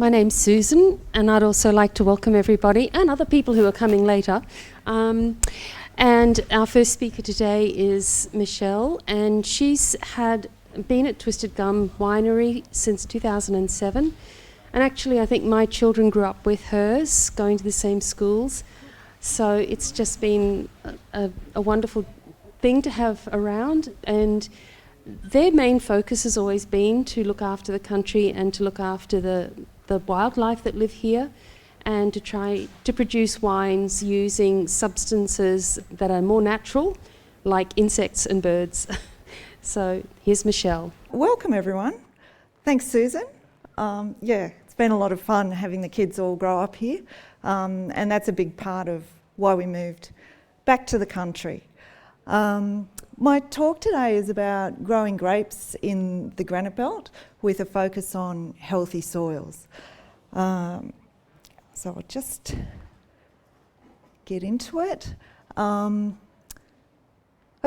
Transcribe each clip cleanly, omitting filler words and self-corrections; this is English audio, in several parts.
my name's Susan, and I'd also like to welcome everybody and other people who are coming later. And our first speaker today is Michelle, and she's been at Twisted Gum Winery since 2007. And actually, I think my children grew up with hers, going to the same schools. So it's just been a wonderful thing to have around. And their main focus has always been to look after the country and to look after the wildlife that live here, and to try to produce wines using substances that are more natural, like insects and birds. So here's Michelle. Welcome everyone. Thanks, Susan. It's been a lot of fun having the kids all grow up here, and that's a big part of why we moved back to the country. My talk today is about growing grapes in the Granite Belt with a focus on healthy soils. So I'll just get into it. I've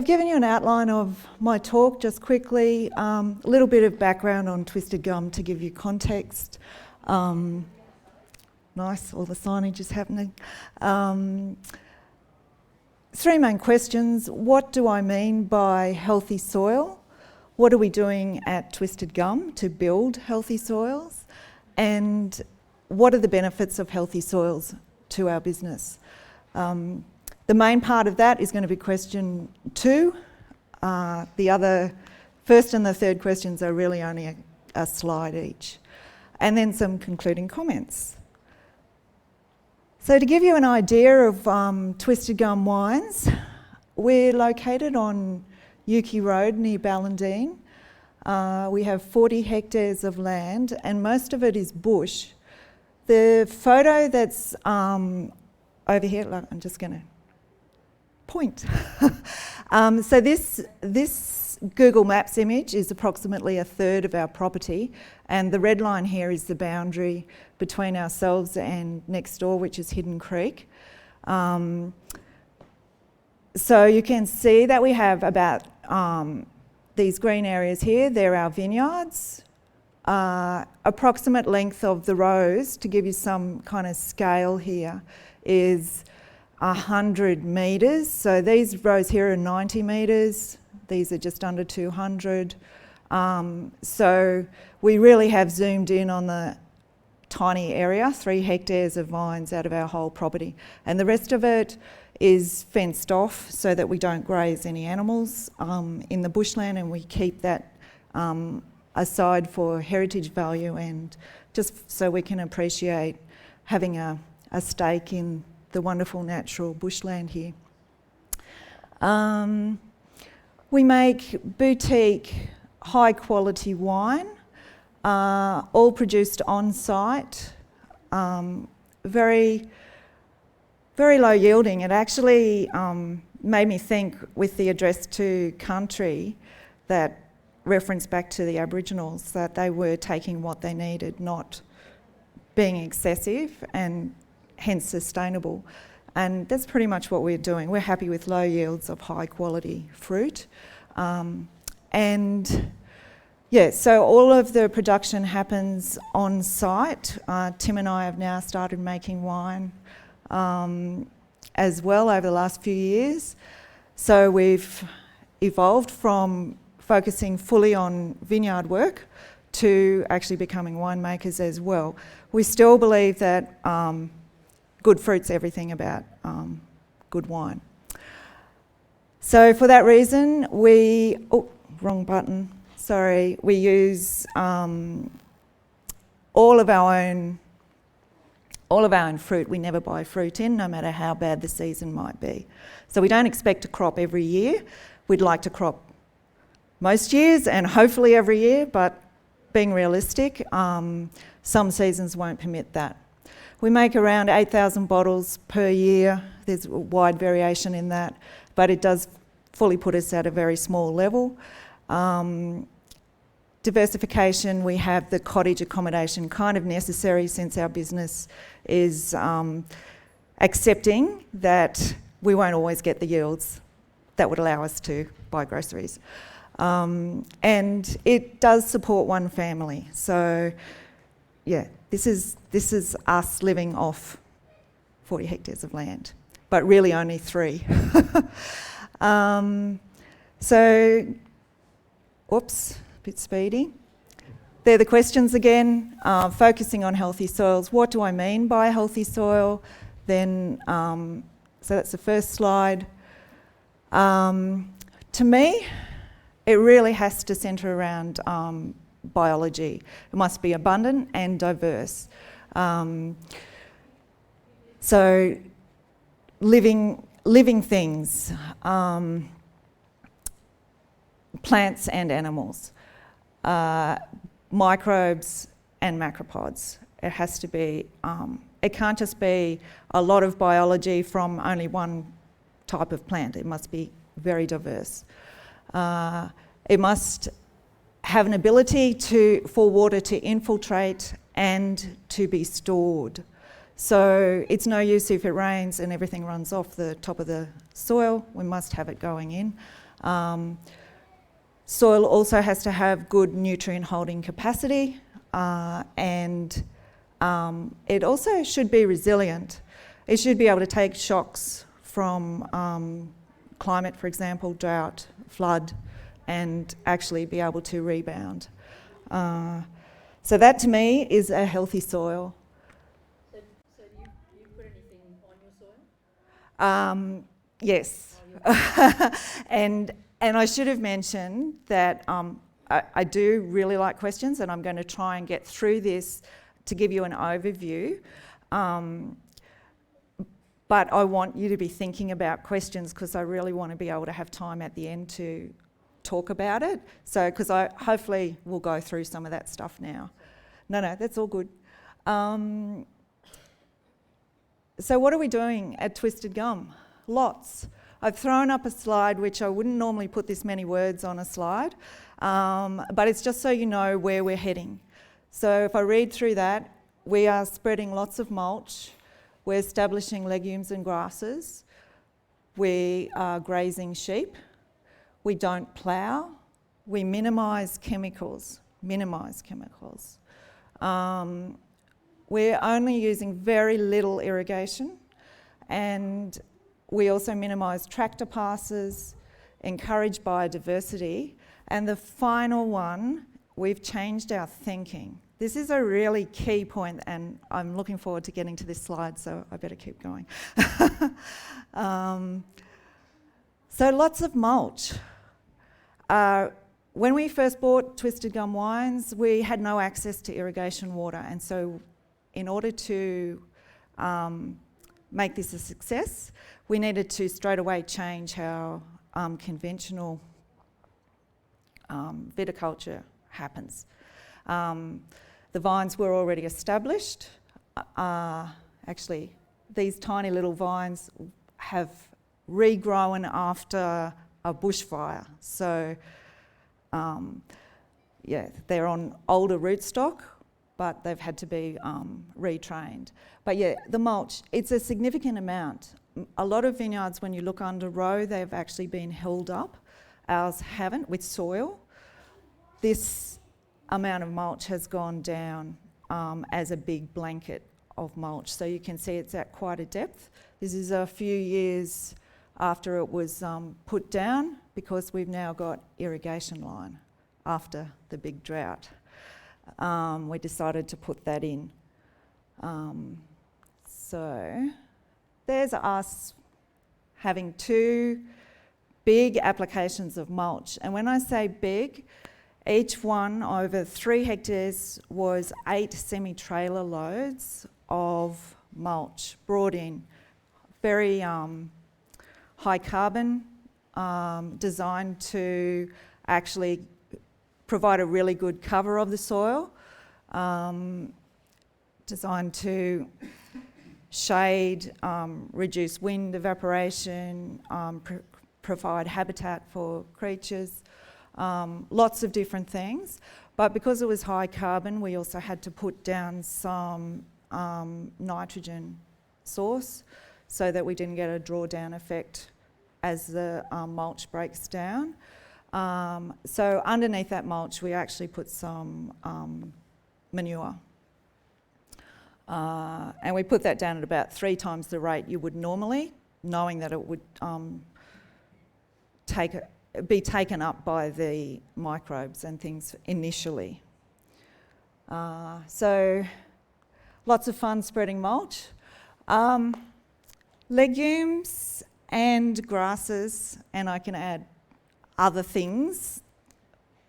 given you an outline of my talk just quickly, a little bit of background on Twisted Gum to give you context. Nice, all the signage is happening. Three main questions. What do I mean by healthy soil? What are we doing at Twisted Gum to build healthy soils? And what are the benefits of healthy soils to our business? The main part of that is going to be question 2. The other first and the third questions are really only a slide each. And then some concluding comments. So to give you an idea of Twisted Gum Wines, we're located on Yuki Road near Ballandine. We have 40 hectares of land and most of it is bush. The photo that's over here, look, I'm just going to point. So this Google Maps image is approximately a third of our property, and the red line here is the boundary between ourselves and next door, which is Hidden Creek. So you can see that we have about these green areas here. They're our vineyards. Approximate length of the rows, to give you some kind of scale here, is 100 metres. So these rows here are 90 metres. These are just under 200. So we really have zoomed in on the tiny area, 3 hectares of vines out of our whole property. And the rest of it is fenced off so that we don't graze any animals in the bushland, and we keep that aside for heritage value and just so we can appreciate having a stake in the wonderful natural bushland here. We make boutique, high quality wine, all produced on site, very, very low yielding. It actually made me think, with the address to country, that reference back to the Aboriginals, that they were taking what they needed, not being excessive and hence sustainable. And that's pretty much what we're doing. We're happy with low yields of high quality fruit. So all of the production happens on site. Tim and I have now started making wine as well over the last few years. So we've evolved from focusing fully on vineyard work to actually becoming winemakers as well. We still believe that good fruit's everything about good wine. So for that reason, we use all of our own fruit. We never buy fruit in, no matter how bad the season might be. So we don't expect to crop every year. We'd like to crop most years and hopefully every year, but being realistic, some seasons won't permit that. We make around 8,000 bottles per year. There's a wide variation in that, but it does fully put us at a very small level. Diversification, we have the cottage accommodation, kind of necessary since our business is accepting that we won't always get the yields that would allow us to buy groceries. And it does support one family. So, yeah, this is us living off 40 hectares of land, but really only 3. So, whoops, a bit speedy. They're the questions again, focusing on healthy soils. What do I mean by healthy soil? Then, so that's the first slide. To me, it really has to centre around biology. It must be abundant and diverse. So, living things, plants and animals, microbes and macropods. It has to be, it can't just be a lot of biology from only one type of plant. It must be very diverse. It must have an ability for water to infiltrate and to be stored. So it's no use if it rains and everything runs off the top of the soil. We must have it going in. Soil also has to have good nutrient holding capacity, and it also should be resilient. It should be able to take shocks from climate, for example, drought, flood, and actually be able to rebound. So that to me is a healthy soil. So do you put anything on your soil? Yes. And I should have mentioned that I do really like questions, and I'm going to try and get through this to give you an overview. But I want you to be thinking about questions because I really want to be able to have time at the end to talk about it. So, because I hopefully will go through some of that stuff now. No, that's all good. So what are we doing at Twisted Gum? Lots. I've thrown up a slide which I wouldn't normally put this many words on a slide, but it's just so you know where we're heading. So if I read through that, we are spreading lots of mulch, we're establishing legumes and grasses, we are grazing sheep, we don't plough, we minimise chemicals. We're only using very little irrigation, and we also minimise tractor passes, encourage biodiversity, and the final one, we've changed our thinking. This is a really key point, and I'm looking forward to getting to this slide, so I better keep going. So lots of mulch. When we first bought Twisted Gum Wines, we had no access to irrigation water, and so in order to make this a success, we needed to straight away change how conventional viticulture happens. The vines were already established. Actually, these tiny little vines have regrown after a bushfire. So, they're on older rootstock, but they've had to be retrained. But yeah, the mulch, it's a significant amount. A lot of vineyards, when you look under row, they've actually been held up. Ours haven't, with soil. This amount of mulch has gone down as a big blanket of mulch. So you can see it's at quite a depth. This is a few years after it was put down, because we've now got irrigation line after the big drought. We decided to put that in. So there's us having 2 big applications of mulch. And when I say big, each one over 3 hectares was 8 semi-trailer loads of mulch brought in. Very high carbon, designed to actually provide a really good cover of the soil, designed to shade, reduce wind evaporation, provide habitat for creatures, lots of different things. But because it was high carbon, we also had to put down some nitrogen source so that we didn't get a drawdown effect as the mulch breaks down. So underneath that mulch, we actually put some manure. And we put that down at about 3 times the rate you would normally, knowing that it would be taken up by the microbes and things initially. So lots of fun spreading mulch. Legumes and grasses, and I can add other things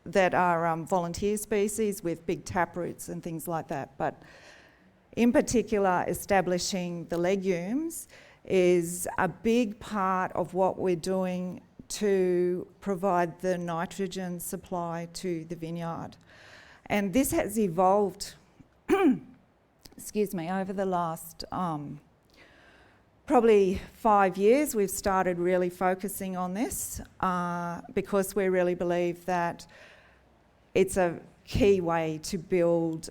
that are volunteer species with big taproots and things like that. But in particular, establishing the legumes is a big part of what we're doing to provide the nitrogen supply to the vineyard. And this has evolved, excuse me, over the last probably 5 years. We've started really focusing on this because we really believe that it's a key way to build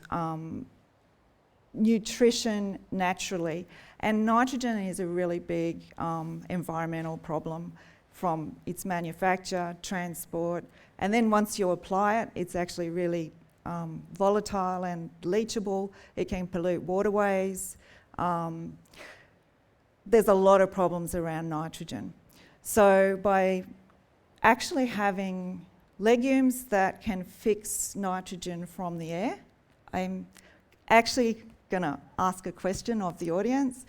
nutrition naturally. And nitrogen is a really big environmental problem, from its manufacture, transport, and then once you apply it, it's actually really volatile and leachable. It can pollute waterways. There's a lot of problems around nitrogen. So by actually having legumes that can fix nitrogen from the air, I'm actually going to ask a question of the audience.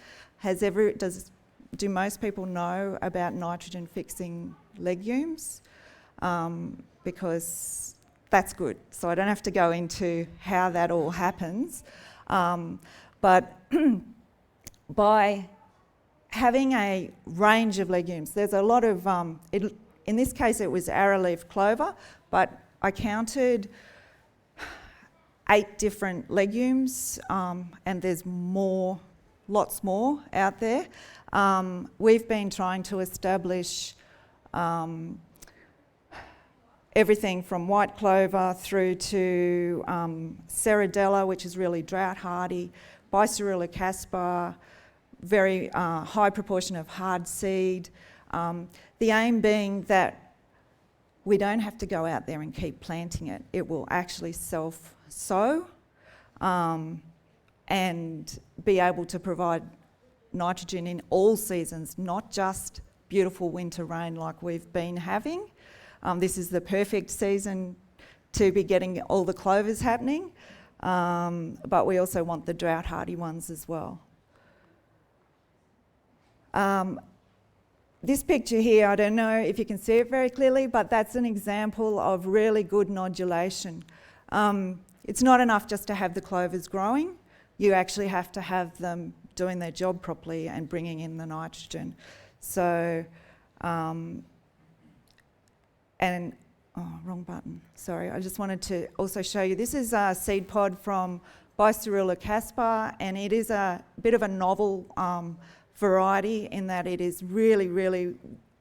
Do most people know about nitrogen fixing legumes? Because that's good. So I don't have to go into how that all happens. But by having a range of legumes, there's a lot of, in this case it was arrowleaf clover, but I counted 8 different legumes, and there's lots more out there. We've been trying to establish everything from white clover through to ceradella, which is really drought hardy, Bicerula caspar, very high proportion of hard seed. The aim being that we don't have to go out there and keep planting it. It will actually self-sow and be able to provide nitrogen in all seasons, not just beautiful winter rain like we've been having. This is the perfect season to be getting all the clovers happening, but we also want the drought hardy ones as well. This picture here, I don't know if you can see it very clearly, but that's an example of really good nodulation. It's not enough just to have the clovers growing. You actually have to have them doing their job properly and bringing in the nitrogen. So, wrong button, sorry. I just wanted to also show you, this is a seed pod from Bicerula caspar, and it is a bit of a novel variety in that it is really, really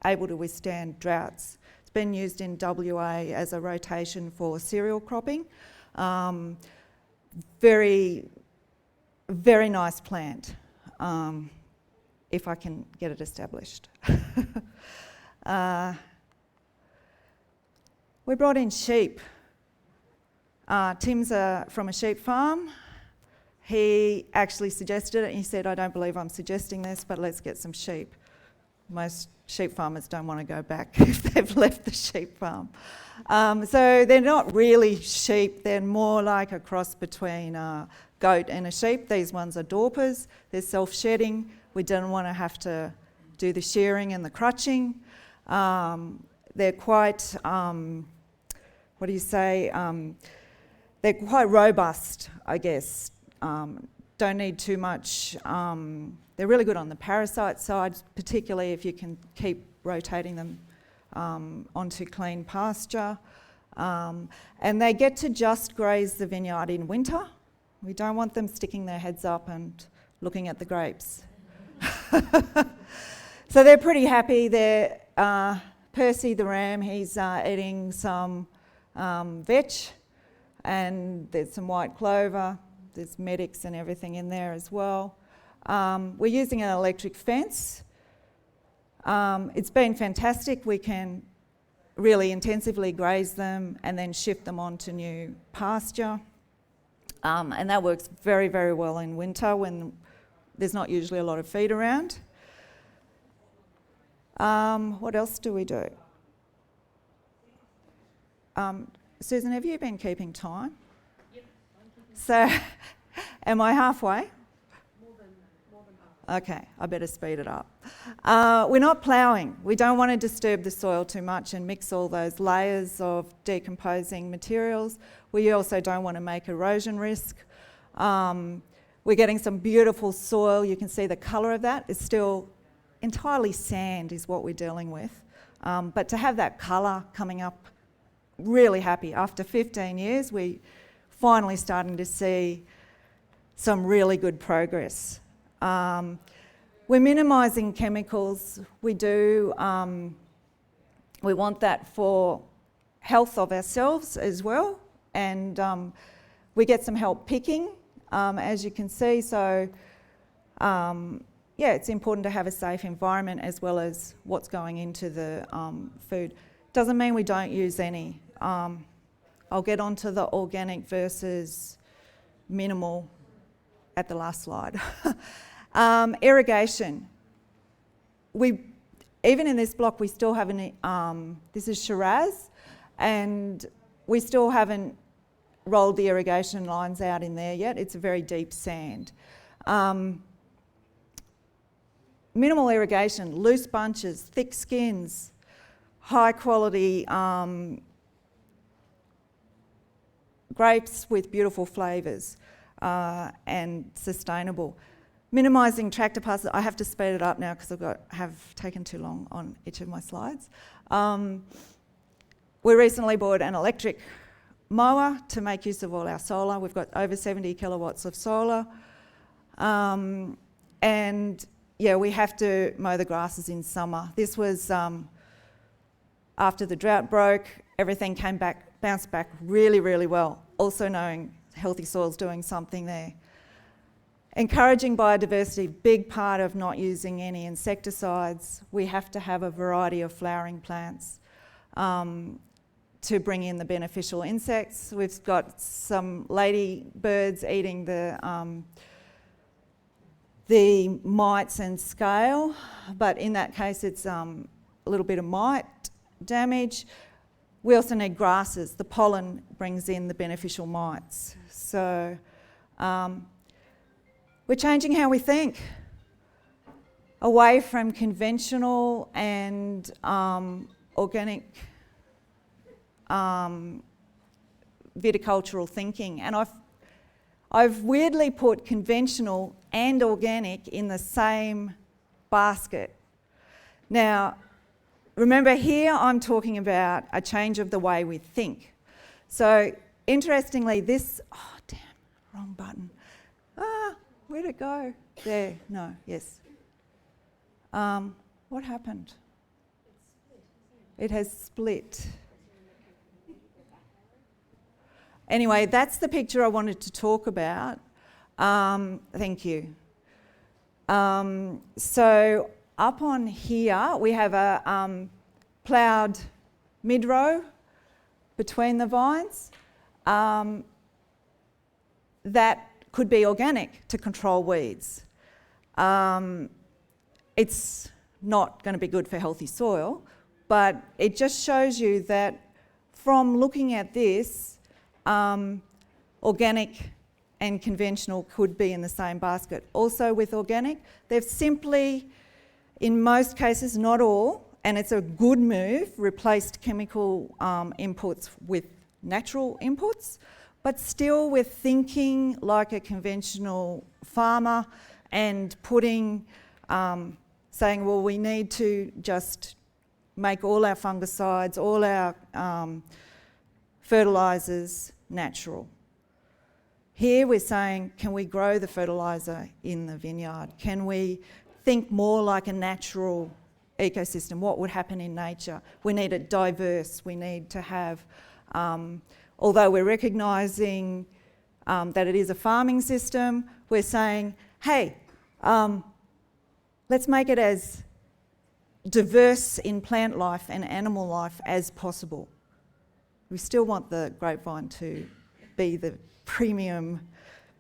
able to withstand droughts. It's been used in WA as a rotation for cereal cropping. Very, very nice plant, if I can get it established. We brought in sheep. Tim's from a sheep farm. He actually suggested it. He said, I don't believe I'm suggesting this, but let's get some sheep. Most sheep farmers don't want to go back if they've left the sheep farm. So they're not really sheep. They're more like a cross between a goat and a sheep. These ones are Dorpers. They're self-shedding. We don't want to have to do the shearing and the crutching. They're quite, they're quite robust, I guess. Don't need too much. They're really good on the parasite side, particularly if you can keep rotating them onto clean pasture. And they get to just graze the vineyard in winter. We don't want them sticking their heads up and looking at the grapes. So they're pretty happy. They're, Percy the ram, he's eating some vetch, and there's some white clover. There's medics and everything in there as well. We're using an electric fence. It's been fantastic. We can really intensively graze them and then shift them onto new pasture. And that works very, very well in winter when there's not usually a lot of feed around. What else do we do? Susan, have you been keeping time? Yep. So, am I halfway? More than half. Okay, I better speed it up. We're not ploughing. We don't want to disturb the soil too much and mix all those layers of decomposing materials. We also don't want to make erosion risk. We're getting some beautiful soil. You can see the colour of that. It's still entirely sand is what we're dealing with. But to have that colour coming up, really happy. After 15 years, we finally starting to see some really good progress. We're minimising chemicals. We want that for health of ourselves as well, and we get some help picking, as you can see. So, yeah, it's important to have a safe environment as well as what's going into the food. Doesn't mean we don't use any. I'll get onto the organic versus minimal at the last slide. Irrigation. Even in this block, we still haven't, this is Shiraz, and we still haven't rolled the irrigation lines out in there yet. It's a very deep sand. Minimal irrigation, loose bunches, thick skins, high quality grapes with beautiful flavours and sustainable. Minimising tractor passes. I have to speed it up now because have taken too long on each of my slides. We recently bought an electric mower to make use of all our solar. We've got over 70 kilowatts of solar. And yeah, we have to mow the grasses in summer. This was after the drought broke, everything bounced back really, really well. Also knowing Healthy Soil's doing something there. Encouraging biodiversity, big part of not using any insecticides. We have to have a variety of flowering plants to bring in the beneficial insects. We've got some ladybirds eating the mites and scale, but in that case it's a little bit of mite damage. We also need grasses. The pollen brings in the beneficial mites. So we're changing how we think, away from conventional and organic viticultural thinking. And I've weirdly put conventional and organic in the same basket. Now, remember here I'm talking about a change of the way we think. So interestingly this, oh damn, wrong button. Where'd it go? There, no, yes. What happened? It has split. Anyway, that's the picture I wanted to talk about. Thank you. So up on here we have a ploughed mid-row between the vines. That could be organic to control weeds. It's not going to be good for healthy soil, but it just shows you that from looking at this, organic and conventional could be in the same basket. Also with organic, they've simply, in most cases, not all, and it's a good move, replaced chemical inputs with natural inputs, but still we're thinking like a conventional farmer and putting, saying, well, we need to just make all our fungicides, all our fertilisers natural. Here we're saying, can we grow the fertiliser in the vineyard? Can we think more like a natural ecosystem? What would happen in nature? We need it diverse. We need to have, although we're recognising that it is a farming system, we're saying, hey, let's make it as diverse in plant life and animal life as possible. We still want the grapevine to be the premium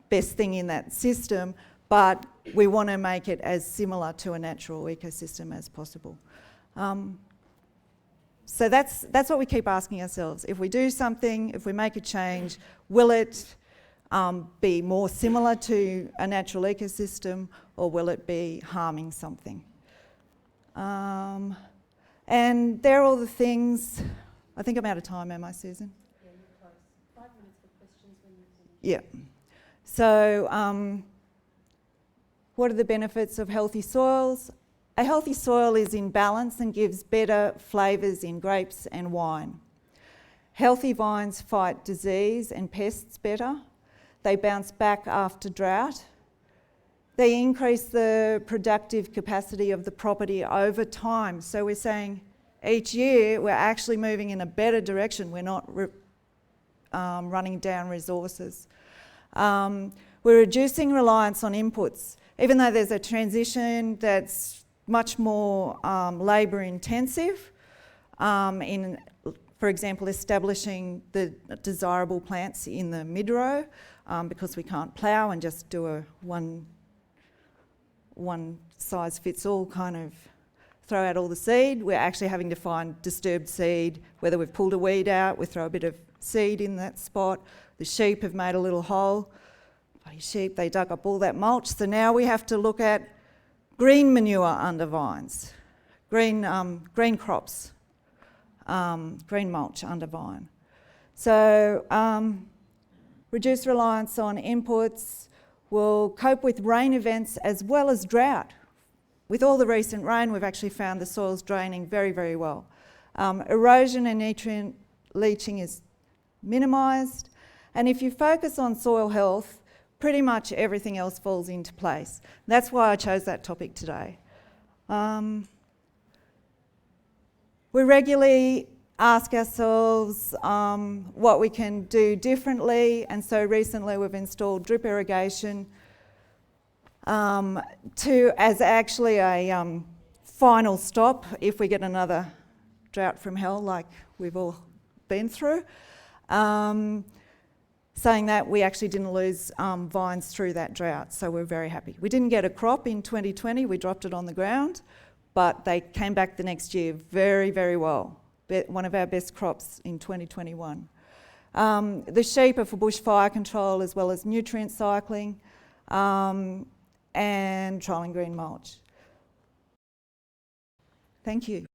best thing in that system, but we want to make it as similar to a natural ecosystem as possible. So that's what we keep asking ourselves. If we do something, if we make a change, will it be more similar to a natural ecosystem, or will it be harming something? And they're all the things. I think I'm out of time, am I, Susan? Yeah, you're close. 5 minutes for questions when you finish. Yeah. So what are the benefits of healthy soils? A healthy soil is in balance and gives better flavours in grapes and wine. Healthy vines fight disease and pests better. They bounce back after drought. They increase the productive capacity of the property over time. So we're saying each year we're actually moving in a better direction. We're not running down resources. We're reducing reliance on inputs. Even though there's a transition that's much more labour intensive in, for example, establishing the desirable plants in the mid-row, because we can't plough and just do a one size fits all kind of throw out all the seed. We're actually having to find disturbed seed. Whether we've pulled a weed out, we throw a bit of seed in that spot. The sheep have made a little hole. Bloody sheep, they dug up all that mulch. So now we have to look at green manure under vines, green crops, green mulch under vine. So reduce reliance on inputs. We'll cope with rain events as well as drought. With all the recent rain, we've actually found the soil's draining very, very well. Erosion and nutrient leaching is minimised. And if you focus on soil health, pretty much everything else falls into place. That's why I chose that topic today. We regularly ask ourselves what we can do differently, and so recently we've installed drip irrigation as actually a final stop if we get another drought from hell like we've all been through. Saying that, we actually didn't lose vines through that drought, so we're very happy. We didn't get a crop in 2020, we dropped it on the ground, but they came back the next year very, very well. One of our best crops in 2021. The sheep are for bushfire control as well as nutrient cycling, and trialling green mulch. Thank you.